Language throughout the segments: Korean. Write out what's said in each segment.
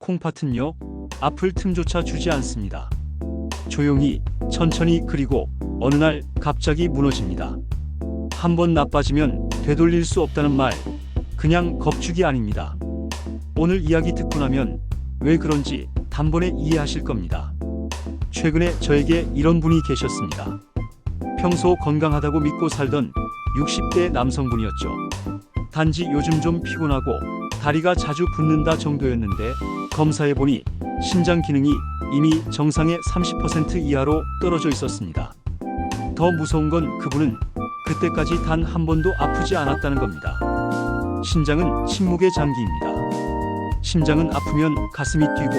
콩팥은요, 아플 틈조차 주지 않습니다. 조용히, 천천히 그리고 어느 날 갑자기 무너집니다. 한번 나빠지면 되돌릴 수 없다는 말, 그냥 겁주기 아닙니다. 오늘 이야기 듣고 나면 왜 그런지 단번에 이해하실 겁니다. 최근에 저에게 이런 분이 계셨습니다. 평소 건강하다고 믿고 살던 60대 남성분이었죠. 단지 요즘 좀 피곤하고 다리가 자주 붓는다 정도였는데 검사해보니 신장 기능이 이미 정상의 30% 이하로 떨어져 있었습니다. 더 무서운 건 그분은 그때까지 단 한 번도 아프지 않았다는 겁니다. 신장은 침묵의 장기입니다. 심장은 아프면 가슴이 뛰고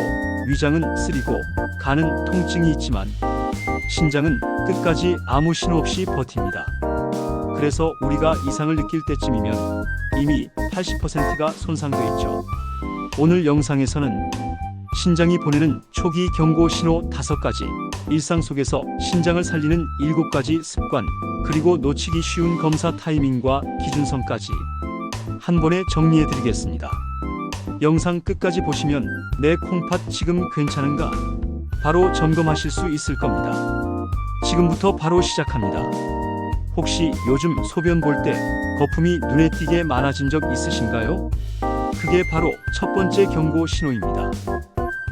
위장은 쓰리고 간은 통증이 있지만 신장은 끝까지 아무 신호 없이 버팁니다. 그래서 우리가 이상을 느낄 때쯤이면 이미 80%가 손상돼 있죠. 오늘 영상에서는 신장이 보내는 초기 경고 신호 5가지, 일상 속에서 신장을 살리는 7가지 습관, 그리고 놓치기 쉬운 검사 타이밍과 기준선까지 한 번에 정리해드리겠습니다. 영상 끝까지 보시면 내 콩팥 지금 괜찮은가? 바로 점검하실 수 있을 겁니다. 지금부터 바로 시작합니다. 혹시 요즘 소변 볼 때 거품이 눈에 띄게 많아진 적 있으신가요? 그게 바로 첫 번째 경고 신호입니다.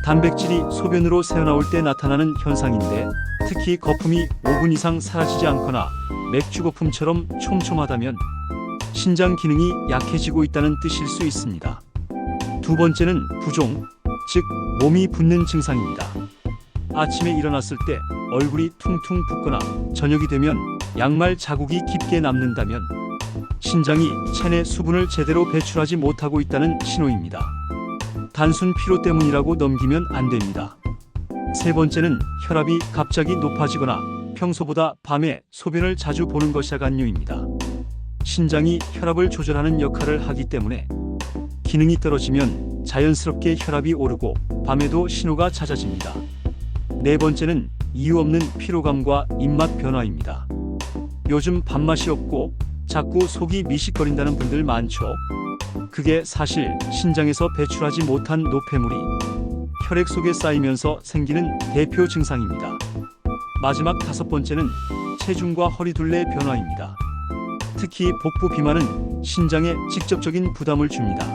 단백질이 소변으로 새어나올 때 나타나는 현상인데 특히 거품이 5분 이상 사라지지 않거나 맥주 거품처럼 촘촘하다면 신장 기능이 약해지고 있다는 뜻일 수 있습니다. 두 번째는 부종, 즉 몸이 붓는 증상입니다. 아침에 일어났을 때 얼굴이 퉁퉁 붓거나 저녁이 되면 양말 자국이 깊게 남는다면 신장이 체내 수분을 제대로 배출하지 못하고 있다는 신호입니다. 단순 피로 때문이라고 넘기면 안 됩니다. 세 번째는 혈압이 갑자기 높아지거나 평소보다 밤에 소변을 자주 보는 것이 간요입니다. 신장이 혈압을 조절하는 역할을 하기 때문에 기능이 떨어지면 자연스럽게 혈압이 오르고 밤에도 신호가 잦아집니다. 네 번째는 이유 없는 피로감과 입맛 변화입니다. 요즘 밥맛이 없고 자꾸 속이 미식거린다는 분들 많죠. 그게 사실 신장에서 배출하지 못한 노폐물이 혈액 속에 쌓이면서 생기는 대표 증상입니다. 마지막 5번째는 체중과 허리둘레 변화입니다. 특히 복부 비만은 신장에 직접적인 부담을 줍니다.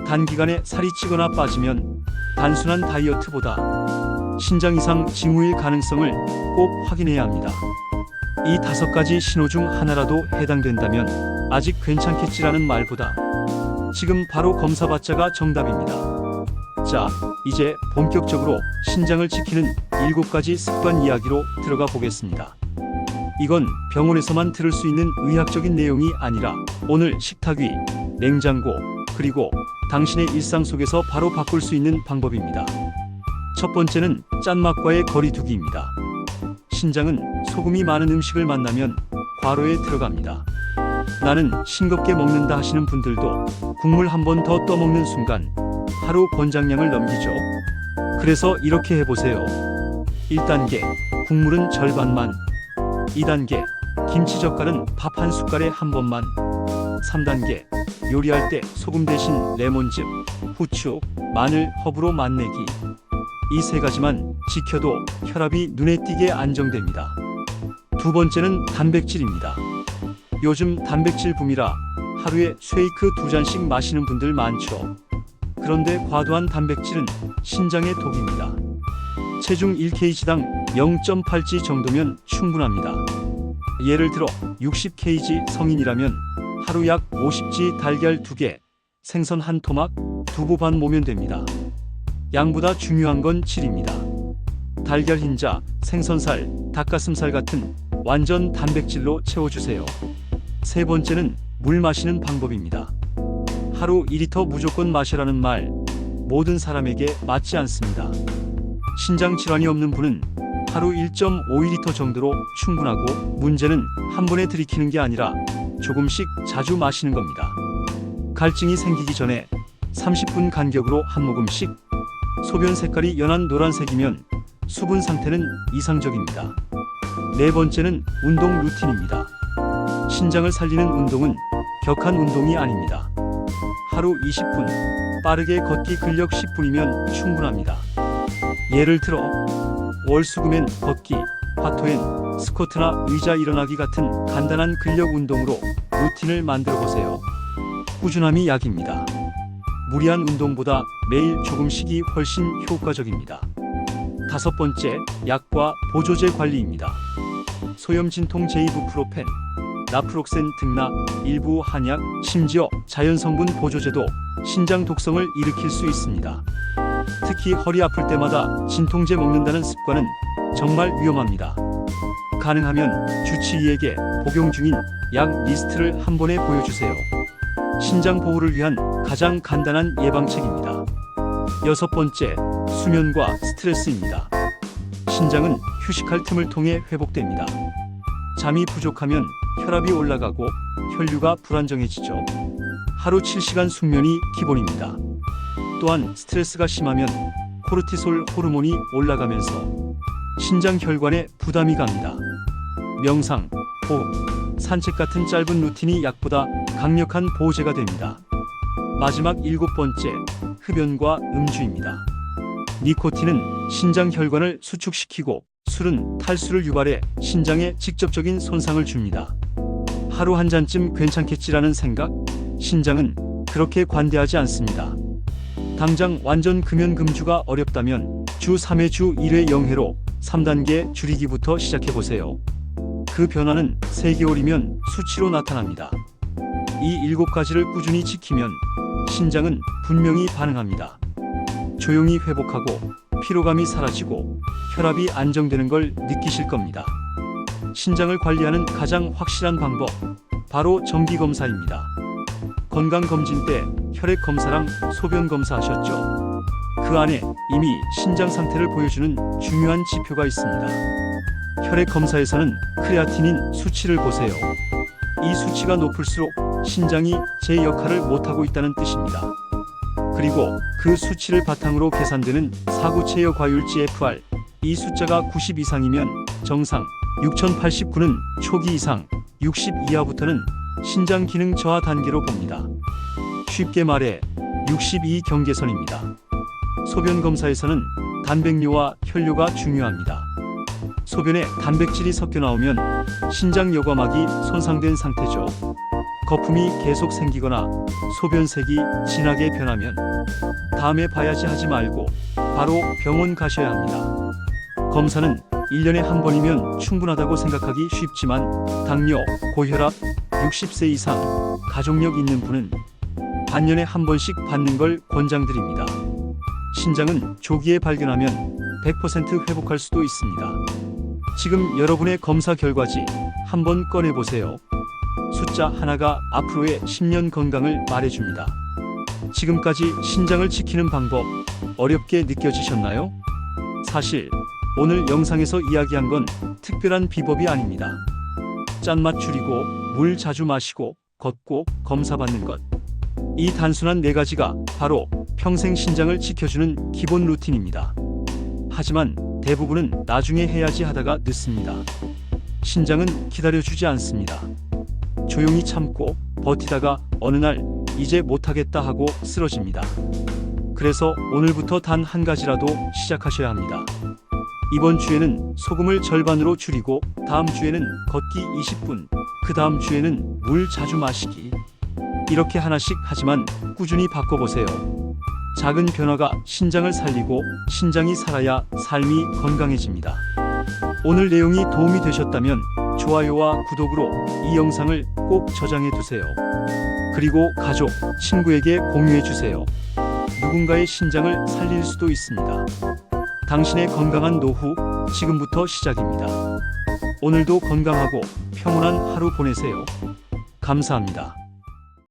단기간에 살이 찌거나 빠지면 단순한 다이어트보다 신장 이상 징후일 가능성을 꼭 확인해야 합니다. 이 5가지 신호 중 하나라도 해당된다면 아직 괜찮겠지라는 말보다 지금 바로 검사받자가 정답입니다. 자, 이제 본격적으로 신장을 지키는 7가지 습관 이야기로 들어가 보겠습니다. 이건 병원에서만 들을 수 있는 의학적인 내용이 아니라 오늘 식탁 위, 냉장고, 그리고 당신의 일상 속에서 바로 바꿀 수 있는 방법입니다. 첫 번째는 짠맛과의 거리두기입니다. 신장은 소금이 많은 음식을 만나면 과로에 들어갑니다. 나는 싱겁게 먹는다 하시는 분들도 국물 한 번 더 떠먹는 순간 하루 권장량을 넘기죠. 그래서 이렇게 해보세요. 1단계, 국물은 절반만. 2단계, 김치 젓갈은 밥 한 숟갈에 한 번만. 3단계, 요리할 때 소금 대신 레몬즙, 후추, 마늘, 허브로 맛내기. 이 3가지만 지켜도 혈압이 눈에 띄게 안정됩니다. 두 번째는 단백질입니다. 요즘 단백질 붐이라 하루에 쉐이크 2잔씩 마시는 분들 많죠. 그런데 과도한 단백질은 신장의 독입니다. 체중 1kg당 0.8g 정도면 충분합니다. 예를 들어 60kg 성인이라면 하루 약 50g 달걀 2개, 생선 한 토막, 두부 반 모면 됩니다. 양보다 중요한 건 질입니다. 달걀 흰자, 생선살, 닭가슴살 같은 완전 단백질로 채워주세요. 세 번째는 물 마시는 방법입니다. 하루 2리터 무조건 마셔라는 말, 모든 사람에게 맞지 않습니다. 신장 질환이 없는 분은 하루 1.5리터 정도로 충분하고 문제는 한 번에 들이키는 게 아니라 조금씩 자주 마시는 겁니다. 갈증이 생기기 전에 30분 간격으로 한 모금씩. 소변 색깔이 연한 노란색이면 수분 상태는 이상적입니다. 네 번째는 운동 루틴입니다. 신장을 살리는 운동은 격한 운동이 아닙니다. 하루 20분, 빠르게 걷기 근력 10분이면 충분합니다. 예를 들어 월수금엔 걷기, 화토엔 스쿼트나 의자 일어나기 같은 간단한 근력 운동으로 루틴을 만들어 보세요. 꾸준함이 약입니다. 무리한 운동보다 매일 조금씩이 훨씬 효과적입니다. 다섯 번째, 약과 보조제 관리입니다. 소염 진통 제이부프로펜, 나프록센 등나 일부 한약, 심지어 자연성분 보조제도 신장 독성을 일으킬 수 있습니다. 특히 허리 아플 때마다 진통제 먹는다는 습관은 정말 위험합니다. 가능하면 주치의에게 복용 중인 약 리스트를 한 번에 보여주세요. 신장 보호를 위한 가장 간단한 예방책입니다. 여섯 번째, 수면과 스트레스입니다. 신장은 휴식할 틈을 통해 회복됩니다. 잠이 부족하면 혈압이 올라가고 혈류가 불안정해지죠. 하루 7시간 숙면이 기본입니다. 또한 스트레스가 심하면 코르티솔 호르몬이 올라가면서 신장 혈관에 부담이 갑니다. 명상, 호흡, 산책 같은 짧은 루틴이 약보다 강력한 보호제가 됩니다. 마지막 일곱 번째, 흡연과 음주입니다. 니코틴은 신장 혈관을 수축시키고 술은 탈수를 유발해 신장에 직접적인 손상을 줍니다. 하루 한 잔쯤 괜찮겠지라는 생각, 신장은 그렇게 관대하지 않습니다. 당장 완전 금연 금주가 어렵다면 주 3회 주 1회 0회로 3단계 줄이기부터 시작해보세요. 그 변화는 3개월이면 수치로 나타납니다. 이 7가지를 꾸준히 지키면 신장은 분명히 반응합니다. 조용히 회복하고 피로감이 사라지고 혈압이 안정되는 걸 느끼실 겁니다. 신장을 관리하는 가장 확실한 방법, 바로 정기검사입니다. 건강검진 때 혈액 검사랑 소변 검사 하셨죠? 그 안에 이미 신장 상태를 보여주는 중요한 지표가 있습니다. 혈액 검사에서는 크레아티닌 수치를 보세요. 이 수치가 높을수록 신장이 제 역할을 못하고 있다는 뜻입니다. 그리고 그 수치를 바탕으로 계산되는 사구체여 과율 GFR, 이 숫자가 90 이상이면 정상, 6089는 초기 이상, 60 이하부터는 신장 기능 저하 단계로 봅니다. 쉽게 말해 62 경계선입니다. 소변 검사에서는 단백뇨와 혈뇨가 중요합니다. 소변에 단백질이 섞여 나오면 신장 여과막이 손상된 상태죠. 거품이 계속 생기거나 소변색이 진하게 변하면 다음에 봐야지 하지 말고 바로 병원 가셔야 합니다. 검사는 1년에 한 번이면 충분하다고 생각하기 쉽지만 당뇨, 고혈압, 60세 이상, 가족력 있는 분은 반년에 한 번씩 받는 걸 권장드립니다. 신장은 조기에 발견하면 100% 회복할 수도 있습니다. 지금 여러분의 검사 결과지 한번 꺼내보세요. 숫자 하나가 앞으로의 10년 건강을 말해줍니다. 지금까지 신장을 지키는 방법 어렵게 느껴지셨나요? 사실 오늘 영상에서 이야기한 건 특별한 비법이 아닙니다. 짠맛 줄이고 물 자주 마시고 걷고 검사받는 것. 이 단순한 4가지가 바로 평생 신장을 지켜주는 기본 루틴입니다. 하지만 대부분은 나중에 해야지 하다가 늦습니다. 신장은 기다려주지 않습니다. 조용히 참고 버티다가 어느 날 이제 못하겠다 하고 쓰러집니다. 그래서 오늘부터 단 한 가지라도 시작하셔야 합니다. 이번 주에는 소금을 절반으로 줄이고 다음 주에는 걷기 20분, 그 다음 주에는 물 자주 마시기. 이렇게 하나씩 하지만 꾸준히 바꿔보세요. 작은 변화가 신장을 살리고 신장이 살아야 삶이 건강해집니다. 오늘 내용이 도움이 되셨다면 좋아요와 구독으로 이 영상을 꼭 저장해 두세요. 그리고 가족, 친구에게 공유해 주세요. 누군가의 신장을 살릴 수도 있습니다. 당신의 건강한 노후, 지금부터 시작입니다. 오늘도 건강하고 평온한 하루 보내세요. 감사합니다.